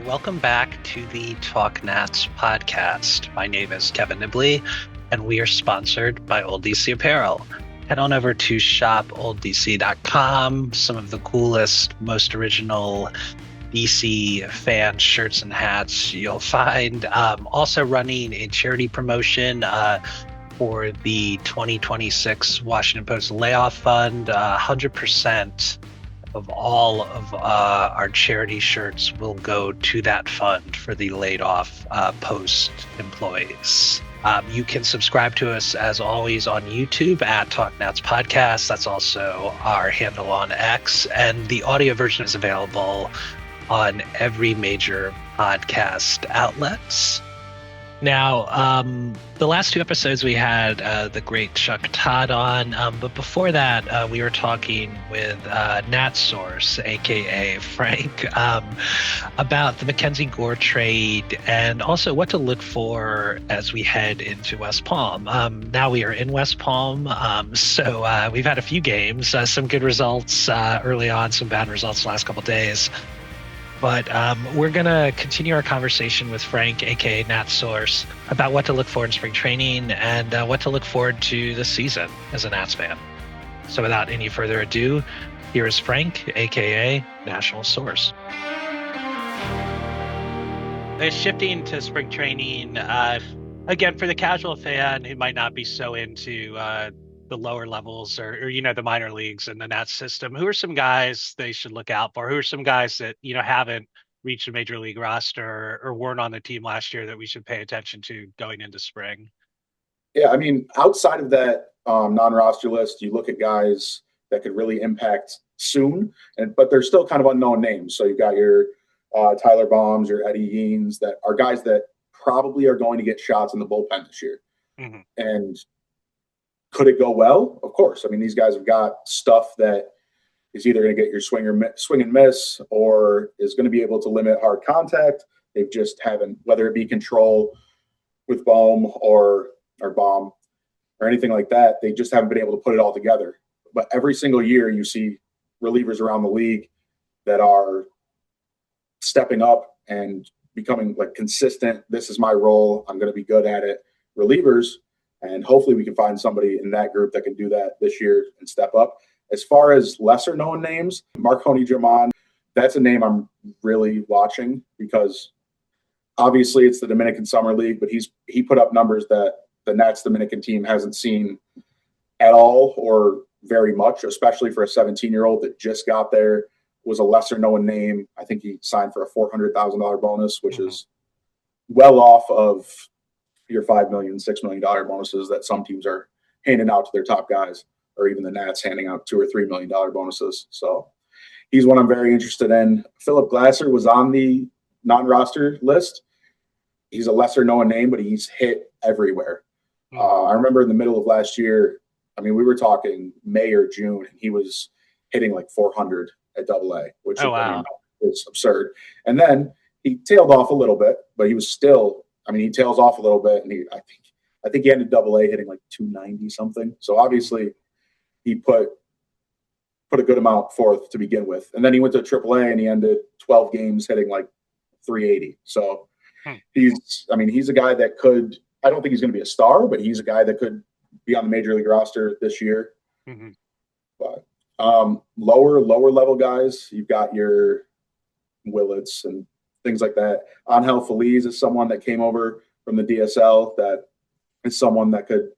Welcome back to the Talk Nats podcast. My name is Kevin Nibley, and we are sponsored by Old DC Apparel. Head on over to shopoldDC.com. Some of the coolest, most original DC fan shirts and hats you'll find. Also running a charity promotion for the 2026 Washington Post Layoff Fund. 100% of all of our charity shirts will go to that fund for the laid off Post employees. You can subscribe to us as always on YouTube at TalkNats Podcast. That's also our handle on X, and the audio version is available on every major podcast outlets. Now, the last two episodes we had the great Chuck Todd on, but before that, we were talking with Nat Source, aka Frank, about the Mackenzie Gore trade and also what to look for as we head into West Palm. Now we are in West Palm, so we've had a few games, some good results early on, some bad results the last couple days. But we're going to continue our conversation with Frank, aka Nat Source, about what to look for in spring training and what to look forward to this season as a Nats fan. So without any further ado, here is Frank, aka National Source. Shifting to spring training, again, for the casual fan who might not be so into the lower levels or the minor leagues and the Nats system, who are some guys they should look out for? Who are some guys that haven't reached a major league roster or weren't on the team last year that we should pay attention to going into spring? Yeah, I mean, outside of that non-roster list, you look at guys that could really impact soon, but they're still kind of unknown names. So you've got your Tyler Bombs, your Eddie Yeans, that are guys that probably are going to get shots in the bullpen this year. Mm-hmm. And could it go well? Of course. I mean, these guys have got stuff that is either going to get your swing and miss or is going to be able to limit hard contact. They just haven't, whether it be control with Bohm or Bomb or anything like that, they just haven't been able to put it all together. But every single year you see relievers around the league that are stepping up and becoming like consistent. This is my role. I'm going to be good at it. Relievers. And hopefully we can find somebody in that group that can do that this year and step up. As far as lesser known names, Marconi German, that's a name I'm really watching because obviously it's the Dominican Summer League, but he put up numbers that the Nats Dominican team hasn't seen at all or very much, especially for a 17-year-old that just got there, was a lesser known name. I think he signed for a $400,000 bonus, which is well off of your $5 million, $6 million bonuses that some teams are handing out to their top guys, or even the Nats handing out $2 or $3 million bonuses. So he's one I'm very interested in. Philip Glasser was on the non-roster list. He's a lesser known name, but he's hit everywhere. I remember in the middle of last year, I mean, we were talking May or June, and he was hitting like 400 at AA, which is absurd. And then he tailed off a little bit, but he was still, I mean, he tails off a little bit, and I think he ended AA hitting like 290 something. So obviously he put a good amount forth to begin with. And then he went to AAA and he ended 12 games hitting like 380. So he's a guy that could, I don't think he's going to be a star, but he's a guy that could be on the major league roster this year. Mm-hmm. But lower level guys, you've got your Willets and things like that. Angel Feliz is someone that came over from the DSL that is someone that could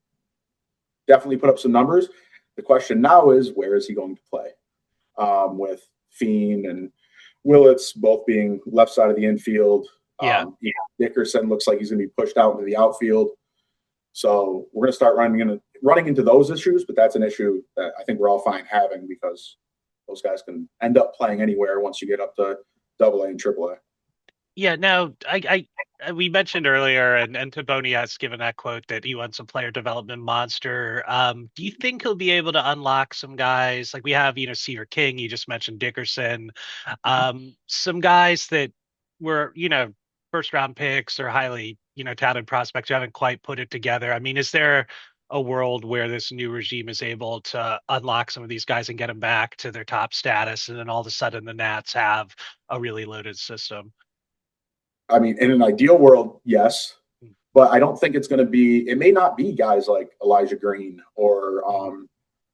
definitely put up some numbers. The question now is, where is he going to play? With Fiend and Willets both being left side of the infield. Dickerson looks like he's going to be pushed out into the outfield. So we're going to start running into those issues, but that's an issue that I think we're all fine having because those guys can end up playing anywhere once you get up to AA and AAA. Yeah, no, we mentioned earlier, and Taboni has given that quote that he wants a player development monster. Do you think he'll be able to unlock some guys? Like we have, Seaver King, you just mentioned Dickerson, some guys that were, first round picks or highly, touted prospects who haven't quite put it together. I mean, is there a world where this new regime is able to unlock some of these guys and get them back to their top status, and then all of a sudden the Nats have a really loaded system? I mean, in an ideal world, yes, but I don't think it's going to be. It may not be guys like Elijah Green or Mhm.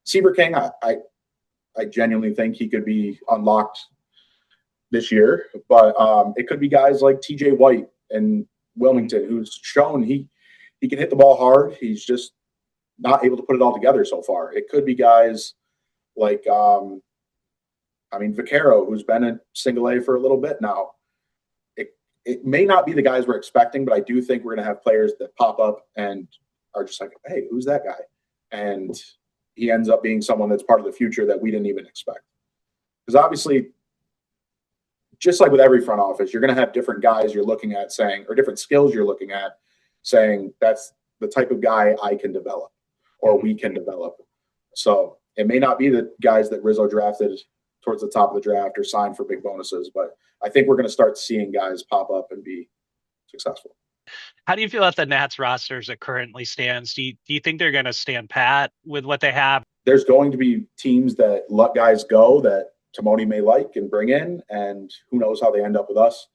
Seaver King. I genuinely think he could be unlocked this year, but it could be guys like T.J. White and Mhm. Wilmington, who's shown he can hit the ball hard. He's just not able to put it all together so far. It could be guys like I mean Vaquero, who's been in single A for a little bit now. It may not be the guys we're expecting, but I do think we're going to have players that pop up and are just like, hey, who's that guy? And he ends up being someone that's part of the future that we didn't even expect. Because obviously, just like with every front office, you're going to have different guys you're looking at saying, or different skills you're looking at saying, that's the type of guy I can develop or Mhm. we can develop. So it may not be the guys that Rizzo drafted towards the top of the draft or signed for big bonuses, but I think we're going to start seeing guys pop up and be successful. How do you feel about the Nats rosters that currently stands? Do you think they're going to stand pat with what they have? There's going to be teams that let guys go that Timoni may like and bring in, and who knows how they end up with us.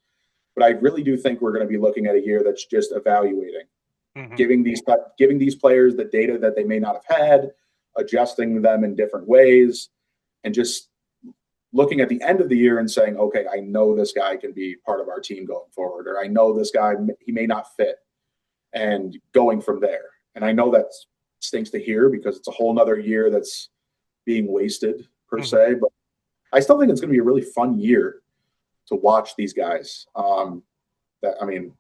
But I really do think we're going to be looking at a year that's just evaluating, Mhm. giving these players the data that they may not have had, adjusting them in different ways, and just looking at the end of the year and saying, okay, I know this guy can be part of our team going forward, or I know this guy he may not fit, and going from there. And I know that stinks to hear because it's a whole nother year that's being wasted per Mhm. se, but I still think it's going to be a really fun year to watch these guys. That I mean,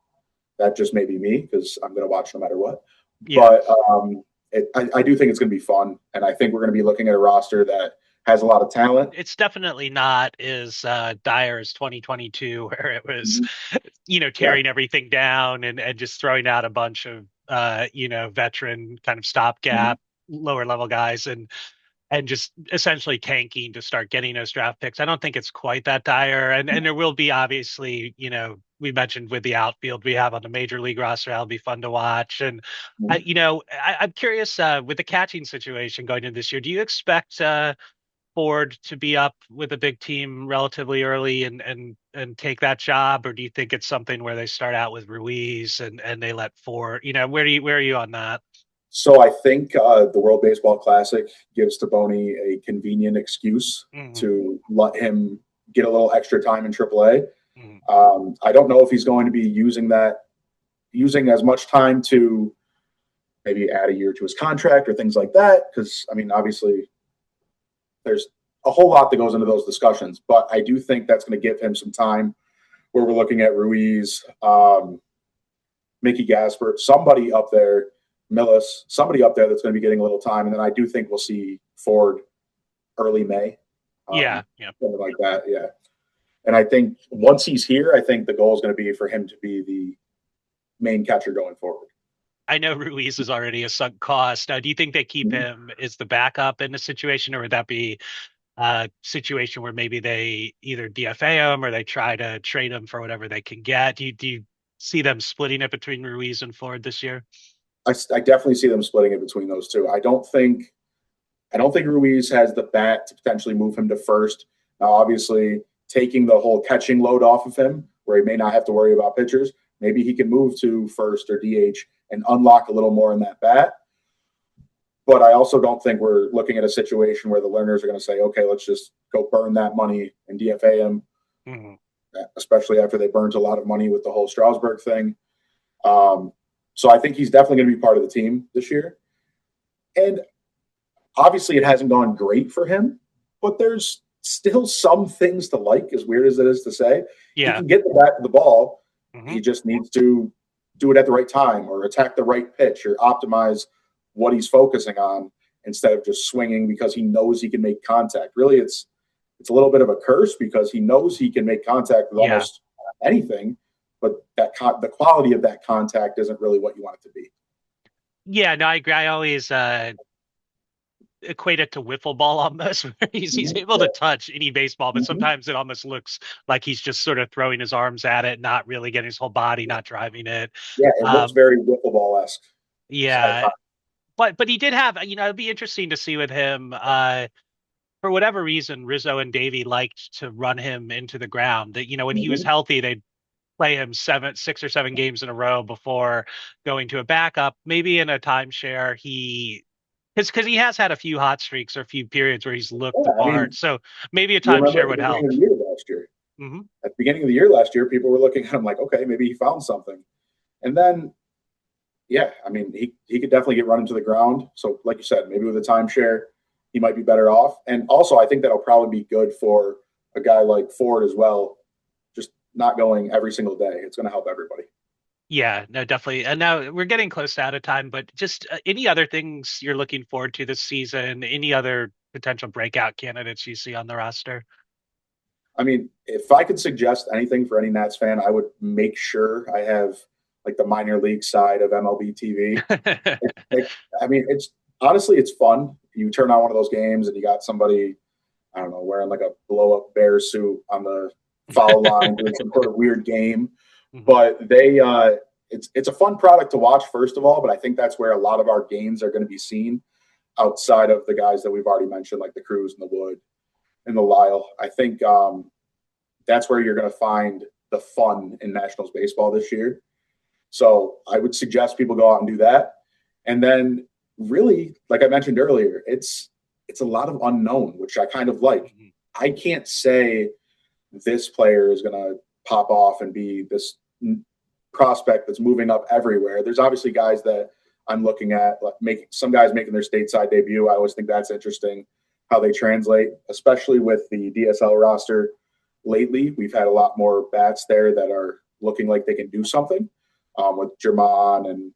that just may be me because I'm going to watch no matter what. Yeah. But I do think it's going to be fun, and I think we're going to be looking at a roster that has a lot of talent. It's definitely not as dire as 2022, where it was, Mhm. Yeah. tearing everything down and just throwing out a bunch of, veteran kind of Mhm. stopgap lower level guys and just essentially tanking to start getting those draft picks. I don't think it's quite that dire. And there will be obviously, we mentioned with the outfield we have on the major league roster, that'll be fun to watch. And Mhm. I'm curious with the catching situation going into this year, do you expect Ford to be up with a big team relatively early and take that job, or do you think it's something where they start out with Ruiz and they let Ford? Where are you on that? So I think the World Baseball Classic gives Taboni a convenient excuse Hmm. to let him get a little extra time in AAA. Hmm. I don't know if he's going to be using as much time to maybe add a year to his contract or things like that. Because I mean, obviously, there's a whole lot that goes into those discussions. But I do think that's going to give him some time where we're looking at Ruiz, Mickey Gasper, somebody up there, Millis, somebody up there that's going to be getting a little time. And then I do think we'll see Ford early May, Yeah, yeah. something like that. Yeah. And I think once he's here, I think the goal is going to be for him to be the main catcher going forward. I know Ruiz is already a sunk cost. Do you think they keep Mhm. him as the backup in the situation, or would that be a situation where maybe they either DFA him or they try to trade him for whatever they can get? Do you see them splitting it between Ruiz and Ford this year? I definitely see them splitting it between those two. I don't think Ruiz has the bat to potentially move him to first. Now, obviously, taking the whole catching load off of him, where he may not have to worry about pitchers, maybe he can move to first or DH and unlock a little more in that bat. But I also don't think we're looking at a situation where the learners are going to say, okay, let's just go burn that money and DFA him, Hmm. especially after they burnt a lot of money with the whole Strasburg thing. Um, so I think he's definitely going to be part of the team this year. And obviously, it hasn't gone great for him, but there's still some things to like, as weird as it is to say. He Yeah. can get the bat of the ball. Hmm. He just needs to do it at the right time or attack the right pitch or optimize what he's focusing on instead of just swinging because he knows he can make contact. Really, it's a little bit of a curse because he knows he can make contact with Yeah. almost anything, but the quality of that contact isn't really what you want it to be. Yeah, no, I agree. I always equate it to wiffle ball almost, where he's able to touch any baseball, but Mm-hmm. sometimes it almost looks like he's just sort of throwing his arms at it, not really getting his whole body, not driving it. Yeah, it looks Um, very wiffle ball esque at yeah, times. but he did have, it'd be interesting to see with him. For whatever reason, Rizzo and Davey liked to run him into the ground. That when he was Mm-hmm. healthy, they play him 6 or 7 games in a row before going to a backup. Maybe in a timeshare, because he has had a few hot streaks or a few periods where he's looked Yeah, the I part. mean, So maybe a you remember timeshare at the would beginning help. of the year last year. Hmm. At the beginning of the year last year, people were looking at him like, okay, maybe he found something. And then, yeah, I mean, he could definitely get run into the ground. So, like you said, maybe with a timeshare, he might be better off. And also, I think that'll probably be good for a guy like Ford as well. Just not going every single day. It's going to help everybody. Yeah, no, definitely. And now we're getting close to out of time, but just any other things you're looking forward to this season? Any other potential breakout candidates you see on the roster? I mean, if I could suggest anything for any Nats fan, I would make sure I have like the minor league side of MLB TV. I mean, it's honestly, it's fun. You turn on one of those games and you got somebody, I don't know, wearing like a blow up bear suit on the foul line doing some sort of weird game. Mhm. But it's a fun product to watch, first of all. But I think that's where a lot of our gains are going to be seen outside of the guys that we've already mentioned, like the Cruz and the Wood and the Lyle. I think that's where you're going to find the fun in Nationals baseball this year. So I would suggest people go out and do that. And then really, like I mentioned earlier, it's a lot of unknown, which I kind of like. Mhm. I can't say this player is going to pop off and be this prospect that's moving up everywhere. There's obviously guys that I'm looking at, like making some guys making their stateside debut. I always think that's interesting how they translate, especially with the DSL roster lately. We've had a lot more bats there that are looking like they can do something with German and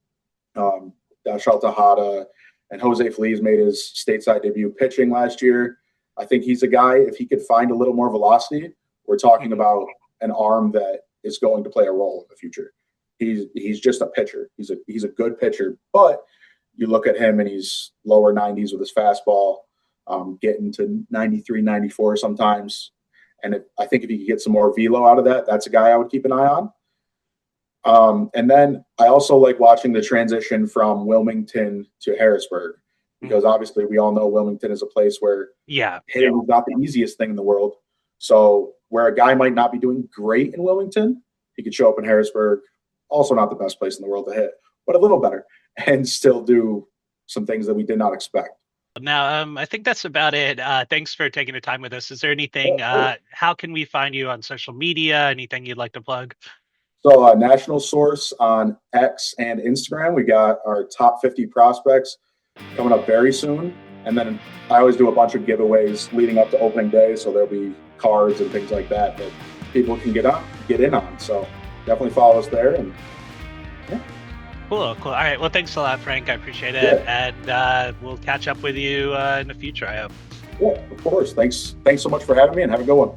Dashal Tejada, and Jose Feliz made his stateside debut pitching last year. I think he's a guy, if he could find a little more velocity, we're talking about an arm that is going to play a role in the future. He's just a pitcher. He's a good pitcher, but you look at him and he's lower 90s with his fastball, getting to 93, 94 sometimes. And I think if you could get some more velo out of that, that's a guy I would keep an eye on. And then I also like watching the transition from Wilmington to Harrisburg, because obviously we all know Wilmington is a place where hitting is not the easiest thing in the world. So where a guy might not be doing great in Wilmington, he could show up in Harrisburg, also not the best place in the world to hit, but a little better, and still do some things that we did not expect. Now, I think that's about it. Thanks for taking the time with us. Is there anything, how can we find you on social media? Anything you'd like to plug? So, National Source on X and Instagram. We got our top 50 prospects coming up very soon. And then I always do a bunch of giveaways leading up to opening day. So there'll be cards and things like that that people can get in on. So definitely follow us there. And yeah. Cool. All right. Well, thanks a lot, Frank. I appreciate it. Yeah. And we'll catch up with you in the future, I hope. Yeah, of course. Thanks so much for having me, and have a good one.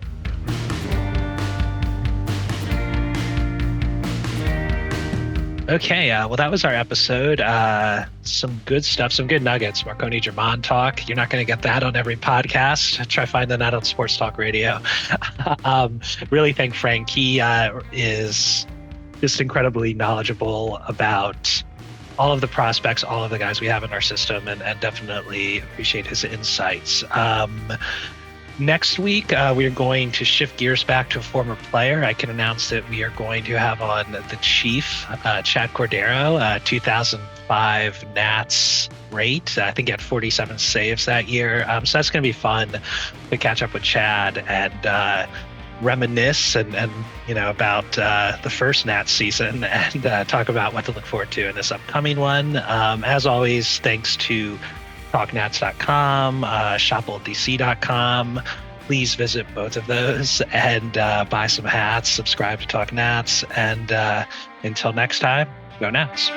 Okay, well, that was our episode. Some good stuff, some good nuggets. Marconi German talk. You're not going to get that on every podcast. Try finding that on Sports Talk Radio. Really thank Frank. He is just incredibly knowledgeable about all of the prospects, all of the guys we have in our system, and definitely appreciate his insights. Next week, we are going to shift gears back to a former player. I can announce that we are going to have on the Chief, Chad Cordero, 2005 Nats rate. I think he had 47 saves that year. So that's going to be fun to catch up with Chad and reminisce and about the first Nats season and talk about what to look forward to in this upcoming one. As always, thanks to talknats.com, shopoldc.com. Please visit both of those and buy some hats, subscribe to Talk Nats, and until next time, go Nats.